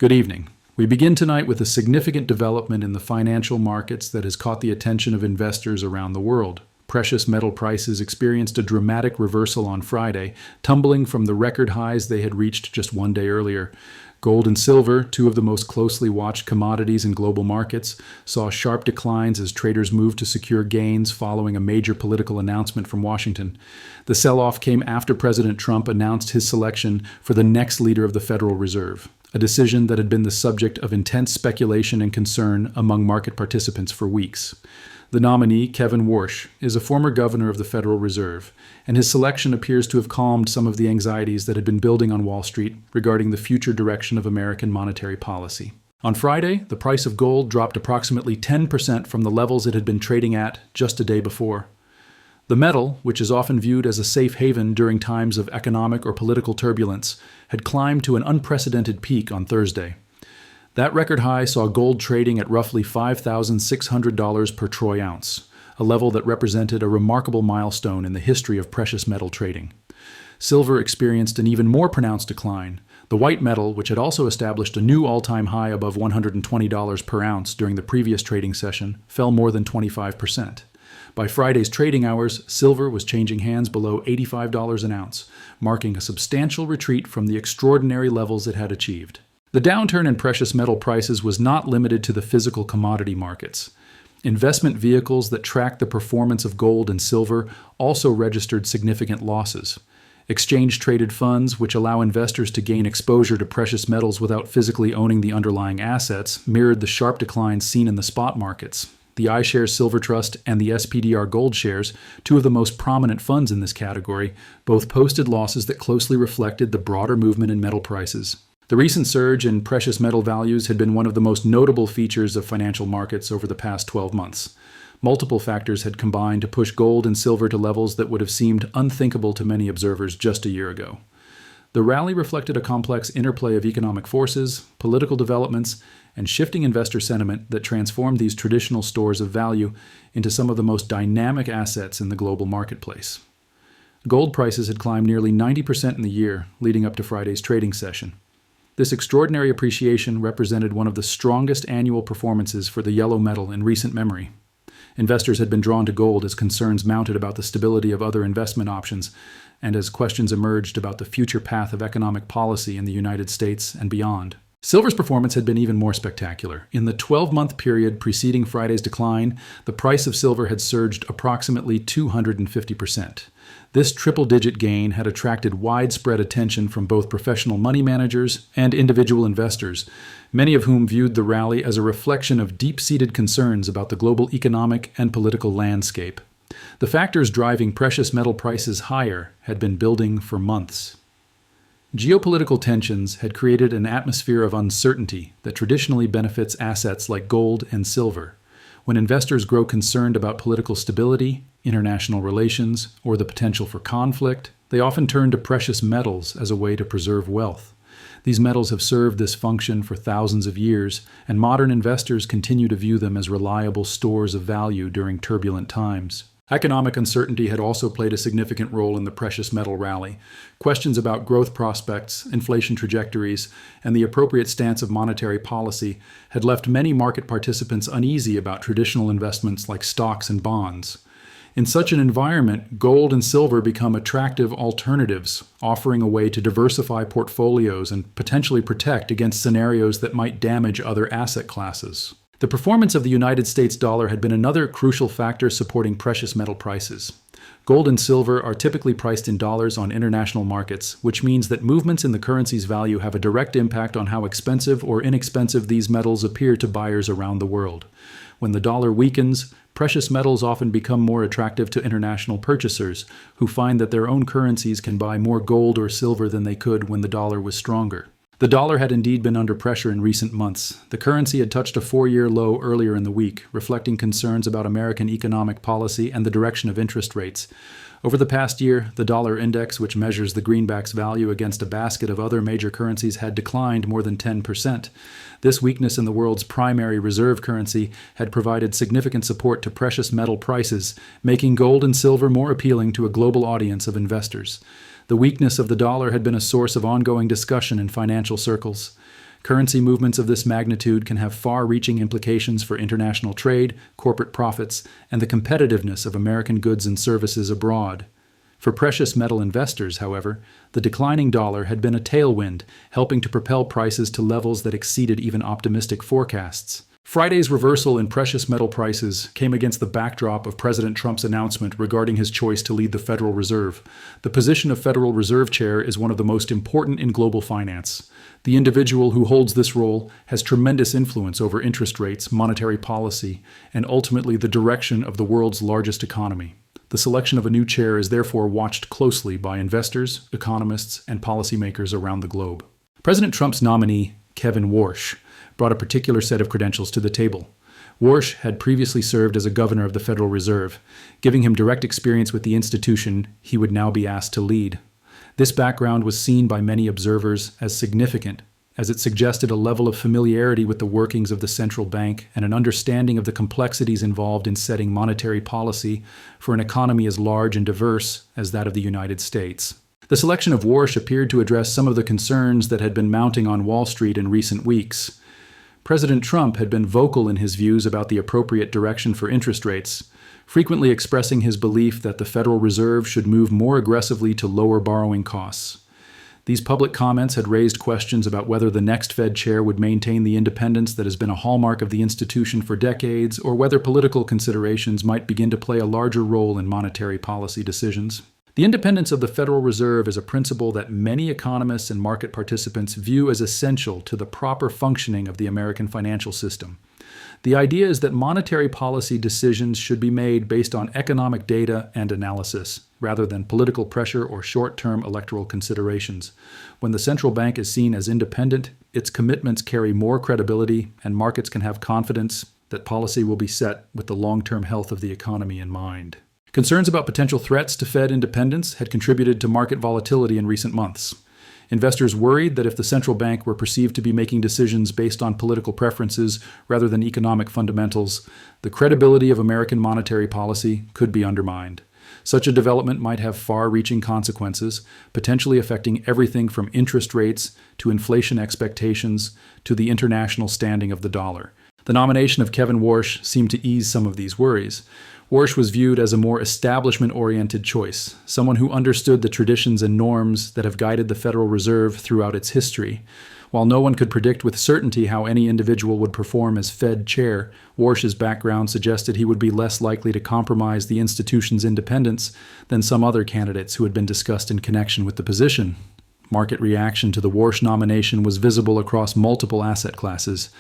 Good evening. We begin tonight with a significant development in the financial markets that has caught the attention of investors around the world. Precious metal prices experienced a dramatic reversal on Friday, tumbling from the record highs they had reached just one day earlier. Gold and silver, two of the most closely watched commodities in global markets, saw sharp declines as traders moved to secure gains following a major political announcement from Washington. The sell-off came after President Trump announced his selection for the next leader of the Federal Reserve, a decision that had been the subject of intense speculation and concern among market participants for weeks. The nominee, Kevin Warsh, is a former governor of the Federal Reserve, and his selection appears to have calmed some of the anxieties that had been building on Wall Street regarding the future direction of American monetary policy. On Friday, the price of gold dropped approximately 10% from the levels it had been trading at just a day before. The metal, which is often viewed as a safe haven during times of economic or political turbulence, had climbed to an unprecedented peak on Thursday. That record high saw gold trading at roughly $5,600 per troy ounce, a level that represented a remarkable milestone in the history of precious metal trading. Silver experienced an even more pronounced decline. The white metal, which had also established a new all-time high above $120 per ounce during the previous trading session, fell more than 25%. By Friday's trading hours, silver was changing hands below $85 an ounce, marking a substantial retreat from the extraordinary levels it had achieved. The downturn in precious metal prices was not limited to the physical commodity markets. Investment vehicles that track the performance of gold and silver also registered significant losses. Exchange-traded funds, which allow investors to gain exposure to precious metals without physically owning the underlying assets, mirrored the sharp declines seen in the spot markets. The iShares Silver Trust and the SPDR Gold Shares, two of the most prominent funds in this category, both posted losses that closely reflected the broader movement in metal prices. The recent surge in precious metal values had been one of the most notable features of financial markets over the past 12 months. Multiple factors had combined to push gold and silver to levels that would have seemed unthinkable to many observers just a year ago. The rally reflected a complex interplay of economic forces, political developments, and shifting investor sentiment that transformed these traditional stores of value into some of the most dynamic assets in the global marketplace. Gold prices had climbed nearly 90% in the year leading up to Friday's trading session. This extraordinary appreciation represented one of the strongest annual performances for the yellow metal in recent memory. Investors had been drawn to gold as concerns mounted about the stability of other investment options and as questions emerged about the future path of economic policy in the United States and beyond. Silver's performance had been even more spectacular. In the 12-month period preceding Friday's decline, the price of silver had surged approximately 250%. This triple-digit gain had attracted widespread attention from both professional money managers and individual investors, many of whom viewed the rally as a reflection of deep-seated concerns about the global economic and political landscape. The factors driving precious metal prices higher had been building for months. Geopolitical tensions had created an atmosphere of uncertainty that traditionally benefits assets like gold and silver. When investors grow concerned about political stability, international relations, or the potential for conflict, they often turn to precious metals as a way to preserve wealth. These metals have served this function for thousands of years, and modern investors continue to view them as reliable stores of value during turbulent times. Economic uncertainty had also played a significant role in the precious metal rally. Questions about growth prospects, inflation trajectories, and the appropriate stance of monetary policy had left many market participants uneasy about traditional investments like stocks and bonds. In such an environment, gold and silver become attractive alternatives, offering a way to diversify portfolios and potentially protect against scenarios that might damage other asset classes. The performance of the United States dollar had been another crucial factor supporting precious metal prices. Gold and silver are typically priced in dollars on international markets, which means that movements in the currency's value have a direct impact on how expensive or inexpensive these metals appear to buyers around the world. When the dollar weakens, precious metals often become more attractive to international purchasers, who find that their own currencies can buy more gold or silver than they could when the dollar was stronger. The dollar had indeed been under pressure in recent months. The currency had touched a 4-year low earlier in the week, reflecting concerns about American economic policy and the direction of interest rates. Over the past year, the dollar index, which measures the greenback's value against a basket of other major currencies, had declined more than 10%. This weakness in the world's primary reserve currency had provided significant support to precious metal prices, making gold and silver more appealing to a global audience of investors. The weakness of the dollar had been a source of ongoing discussion in financial circles. Currency movements of this magnitude can have far-reaching implications for international trade, corporate profits, and the competitiveness of American goods and services abroad. For precious metal investors, however, the declining dollar had been a tailwind, helping to propel prices to levels that exceeded even optimistic forecasts. Friday's reversal in precious metal prices came against the backdrop of President Trump's announcement regarding his choice to lead the Federal Reserve. The position of Federal Reserve Chair is one of the most important in global finance. The individual who holds this role has tremendous influence over interest rates, monetary policy, and ultimately the direction of the world's largest economy. The selection of a new chair is therefore watched closely by investors, economists, and policymakers around the globe. President Trump's nominee, Kevin Warsh, brought a particular set of credentials to the table. Warsh had previously served as a governor of the Federal Reserve, giving him direct experience with the institution he would now be asked to lead. This background was seen by many observers as significant, as it suggested a level of familiarity with the workings of the central bank and an understanding of the complexities involved in setting monetary policy for an economy as large and diverse as that of the United States. The selection of Warsh appeared to address some of the concerns that had been mounting on Wall Street in recent weeks. President Trump had been vocal in his views about the appropriate direction for interest rates, frequently expressing his belief that the Federal Reserve should move more aggressively to lower borrowing costs. These public comments had raised questions about whether the next Fed chair would maintain the independence that has been a hallmark of the institution for decades, or whether political considerations might begin to play a larger role in monetary policy decisions. The independence of the Federal Reserve is a principle that many economists and market participants view as essential to the proper functioning of the American financial system. The idea is that monetary policy decisions should be made based on economic data and analysis, rather than political pressure or short-term electoral considerations. When the central bank is seen as independent, its commitments carry more credibility, and markets can have confidence that policy will be set with the long-term health of the economy in mind. Concerns about potential threats to Fed independence had contributed to market volatility in recent months. Investors worried that if the central bank were perceived to be making decisions based on political preferences rather than economic fundamentals, the credibility of American monetary policy could be undermined. Such a development might have far-reaching consequences, potentially affecting everything from interest rates to inflation expectations to the international standing of the dollar. The nomination of Kevin Warsh seemed to ease some of these worries. Warsh was viewed as a more establishment-oriented choice, someone who understood the traditions and norms that have guided the Federal Reserve throughout its history. While no one could predict with certainty how any individual would perform as Fed chair, Warsh's background suggested he would be less likely to compromise the institution's independence than some other candidates who had been discussed in connection with the position. Market reaction to the Warsh nomination was visible across multiple asset classes.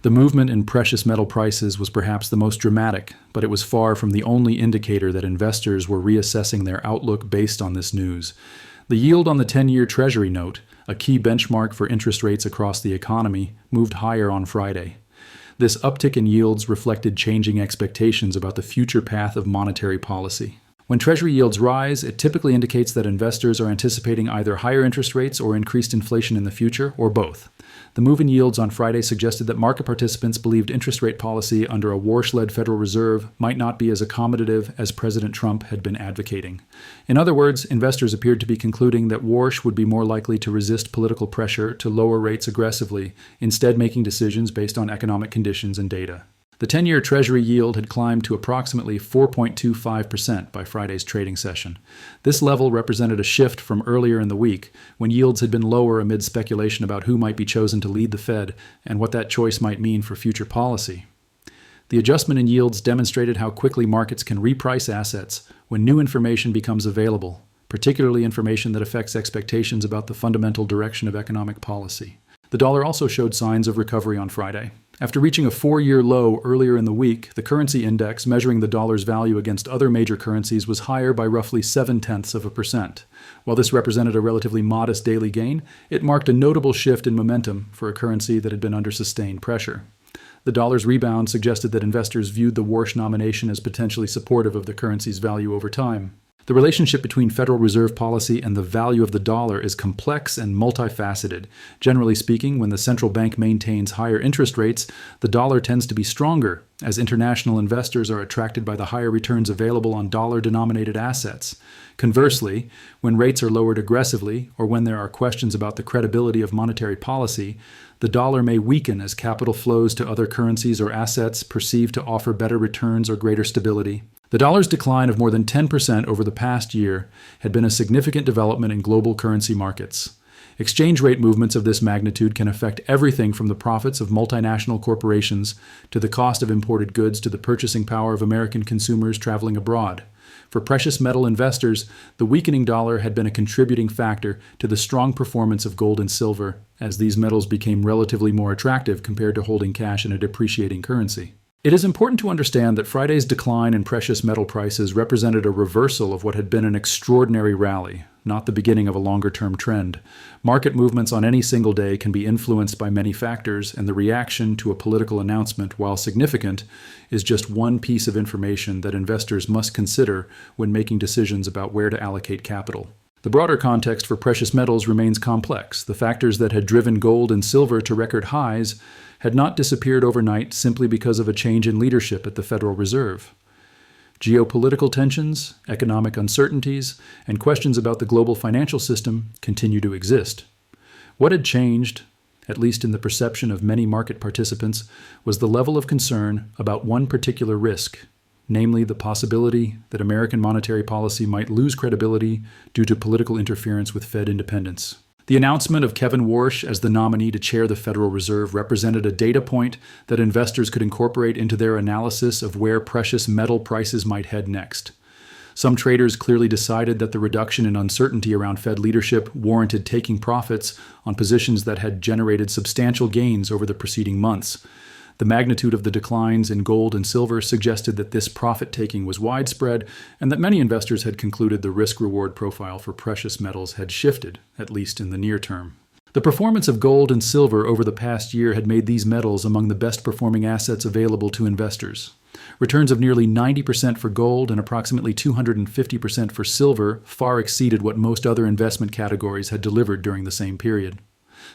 The movement in precious metal prices was perhaps the most dramatic, but it was far from the only indicator that investors were reassessing their outlook based on this news. The yield on the 10-year Treasury note, a key benchmark for interest rates across the economy, moved higher on Friday. This uptick in yields reflected changing expectations about the future path of monetary policy. When Treasury yields rise, it typically indicates that investors are anticipating either higher interest rates or increased inflation in the future, or both. The move in yields on Friday suggested that market participants believed interest rate policy under a Warsh-led Federal Reserve might not be as accommodative as President Trump had been advocating. In other words, investors appeared to be concluding that Warsh would be more likely to resist political pressure to lower rates aggressively, instead making decisions based on economic conditions and data. The 10-year Treasury yield had climbed to approximately 4.25% by Friday's trading session. This level represented a shift from earlier in the week, when yields had been lower amid speculation about who might be chosen to lead the Fed and what that choice might mean for future policy. The adjustment in yields demonstrated how quickly markets can reprice assets when new information becomes available, particularly information that affects expectations about the fundamental direction of economic policy. The dollar also showed signs of recovery on Friday. After reaching a 4-year low earlier in the week, the currency index measuring the dollar's value against other major currencies was higher by roughly 0.7%. While this represented a relatively modest daily gain, it marked a notable shift in momentum for a currency that had been under sustained pressure. The dollar's rebound suggested that investors viewed the Warsh nomination as potentially supportive of the currency's value over time. The relationship between Federal Reserve policy and the value of the dollar is complex and multifaceted. Generally speaking, when the central bank maintains higher interest rates, the dollar tends to be stronger, as international investors are attracted by the higher returns available on dollar-denominated assets. Conversely, when rates are lowered aggressively, or when there are questions about the credibility of monetary policy, the dollar may weaken as capital flows to other currencies or assets perceived to offer better returns or greater stability. The dollar's decline of more than 10% over the past year had been a significant development in global currency markets. Exchange rate movements of this magnitude can affect everything from the profits of multinational corporations to the cost of imported goods to the purchasing power of American consumers traveling abroad. For precious metal investors, the weakening dollar had been a contributing factor to the strong performance of gold and silver, as these metals became relatively more attractive compared to holding cash in a depreciating currency. It is important to understand that Friday's decline in precious metal prices represented a reversal of what had been an extraordinary rally, not the beginning of a longer-term trend. Market movements on any single day can be influenced by many factors, and the reaction to a political announcement, while significant, is just one piece of information that investors must consider when making decisions about where to allocate capital. The broader context for precious metals remains complex. The factors that had driven gold and silver to record highs had not disappeared overnight simply because of a change in leadership at the Federal Reserve. Geopolitical tensions, economic uncertainties, and questions about the global financial system continue to exist. What had changed, at least in the perception of many market participants, was the level of concern about one particular risk, namely the possibility that American monetary policy might lose credibility due to political interference with Fed independence. The announcement of Kevin Warsh as the nominee to chair the Federal Reserve represented a data point that investors could incorporate into their analysis of where precious metal prices might head next. Some traders clearly decided that the reduction in uncertainty around Fed leadership warranted taking profits on positions that had generated substantial gains over the preceding months. The magnitude of the declines in gold and silver suggested that this profit-taking was widespread and that many investors had concluded the risk-reward profile for precious metals had shifted, at least in the near term. The performance of gold and silver over the past year had made these metals among the best-performing assets available to investors. Returns of nearly 90% for gold and approximately 250% for silver far exceeded what most other investment categories had delivered during the same period.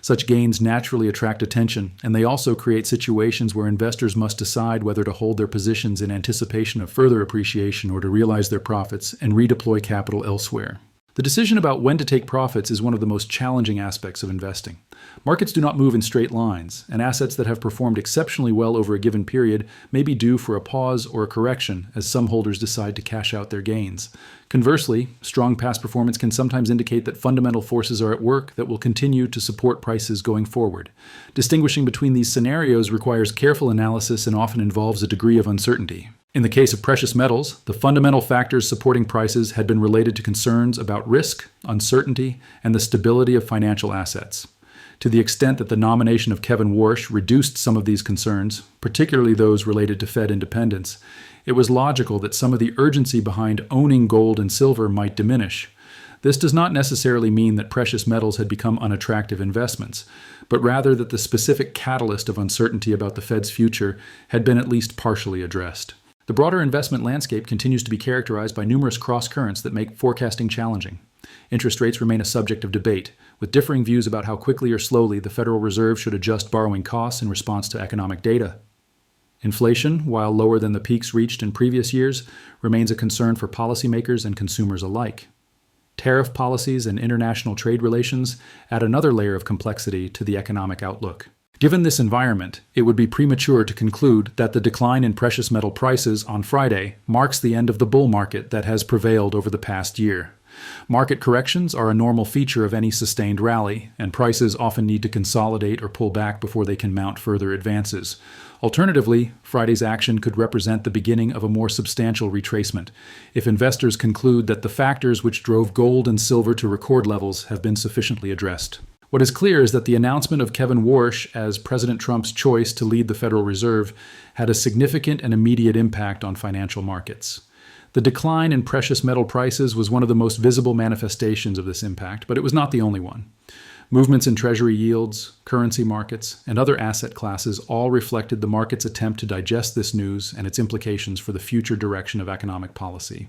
Such gains naturally attract attention, and they also create situations where investors must decide whether to hold their positions in anticipation of further appreciation or to realize their profits and redeploy capital elsewhere. The decision about when to take profits is one of the most challenging aspects of investing. Markets do not move in straight lines, and assets that have performed exceptionally well over a given period may be due for a pause or a correction as some holders decide to cash out their gains. Conversely, strong past performance can sometimes indicate that fundamental forces are at work that will continue to support prices going forward. Distinguishing between these scenarios requires careful analysis and often involves a degree of uncertainty. In the case of precious metals, the fundamental factors supporting prices had been related to concerns about risk, uncertainty, and the stability of financial assets. To the extent that the nomination of Kevin Warsh reduced some of these concerns, particularly those related to Fed independence, it was logical that some of the urgency behind owning gold and silver might diminish. This does not necessarily mean that precious metals had become unattractive investments, but rather that the specific catalyst of uncertainty about the Fed's future had been at least partially addressed. The broader investment landscape continues to be characterized by numerous cross-currents that make forecasting challenging. Interest rates remain a subject of debate, with differing views about how quickly or slowly the Federal Reserve should adjust borrowing costs in response to economic data. Inflation, while lower than the peaks reached in previous years, remains a concern for policymakers and consumers alike. Tariff policies and international trade relations add another layer of complexity to the economic outlook. Given this environment, it would be premature to conclude that the decline in precious metal prices on Friday marks the end of the bull market that has prevailed over the past year. Market corrections are a normal feature of any sustained rally, and prices often need to consolidate or pull back before they can mount further advances. Alternatively, Friday's action could represent the beginning of a more substantial retracement, if investors conclude that the factors which drove gold and silver to record levels have been sufficiently addressed. What is clear is that the announcement of Kevin Warsh as President Trump's choice to lead the Federal Reserve had a significant and immediate impact on financial markets. The decline in precious metal prices was one of the most visible manifestations of this impact, but it was not the only one. Movements in Treasury yields, currency markets, and other asset classes all reflected the market's attempt to digest this news and its implications for the future direction of economic policy.